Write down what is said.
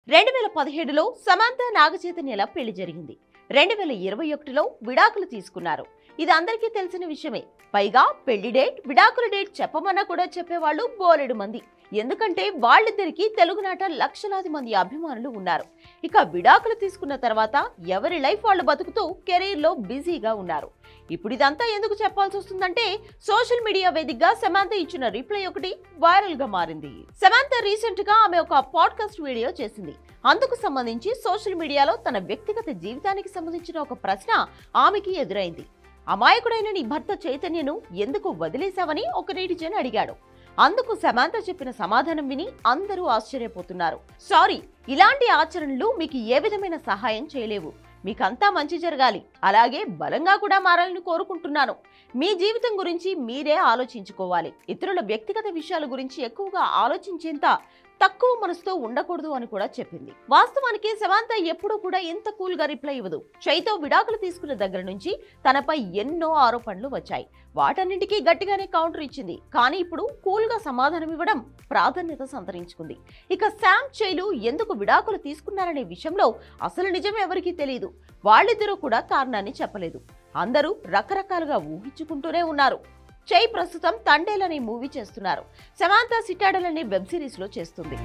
2017లో సమంత నాగచైతన్యల పెళ్లి జరిగింది. 2021లో విడాకులు తీసుకున్నారు. ఇది అందరికీ తెలిసిన విషయమే. పైగా పెళ్లి డేట్, విడాకుల డేట్ చెప్పమన్నా కూడా చెప్పేవాళ్ళు బోలెడు మంది. ఎందుకంటే వాళ్ళిద్దరికీ తెలుగునాట లక్షలాది మంది అభిమానులు ఉన్నారు. ఇక విడాకులు తీసుకున్న తర్వాత ఎవరి లైఫ్ వాళ్ళు బతుకుతూ కెరీర్ లో బిజీగా ఉన్నారు. ఇప్పుడు ఇదంతా ఎందుకు చెప్పాల్సి వస్తుందంటే సోషల్ మీడియా వేదికగా సమంత ఇచ్చిన రిప్లై ఒకటి వైరల్ గా మారింది. సమంత రీసెంట్ గా ఆమె ఒక పాడ్కాస్ట్ వీడియో చేసింది. అందుకు సంబంధించి సోషల్ మీడియాలో తన వ్యక్తిగత జీవితానికి సంబంధించిన ఒక ప్రశ్న ఆమెకి ఎదురైంది. అమాయకుడైన నీ భర్త చైతన్యను ఎందుకు వదిలేశావని ఒక నెటిజన్ అడిగాడు. అందుకు సమంత చెప్పిన సమాధానం విని అందరూ ఆశ్చర్యపోతున్నారు. సారీ, ఇలాంటి ఆచరణలు మీకు ఏ విధమైన సహాయం చేయలేవు. మీకంతా మంచి జరగాలి, అలాగే బలంగా కూడా మారాలని కోరుకుంటున్నాను. మీ జీవితం గురించి మీరే ఆలోచించుకోవాలి. ఇతరుల వ్యక్తిగత విషయాల గురించి ఎక్కువగా ఆలోచించేంత తక్కువ మనసుతో ఉండకూడదు అని కూడా చెప్పింది. వాస్తవానికి సమంత ఎప్పుడూ కూడా ఇంత కూల్ గా రిప్లై ఇవ్వదు. చైతో విడాకులు తీసుకున్న దగ్గర నుంచి తనపై ఎన్నో ఆరోపణలు వచ్చాయి. వాటన్నింటికీ గట్టిగానే కౌంటర్ ఇచ్చింది. కానీ ఇప్పుడు కూల్ గా సమాధానం ఇవ్వడం ప్రాధాన్యత సంతరించుకుంది. ఇక శామ్ చైలు ఎందుకు విడాకులు తీసుకున్నారనే విషయంలో అసలు నిజం ఎవరికీ తెలియదు. వాళ్ళిద్దరూ కూడా కారణాన్ని చెప్పలేదు. అందరూ రకరకాలుగా ఊహించుకుంటూనే ఉన్నారు. చై ప్రస్తుతం తండేల్ అనే మూవీ చేస్తున్నారు. సమంత సిటాడెల్ అనే వెబ్ సిరీస్ లో చేస్తుంది.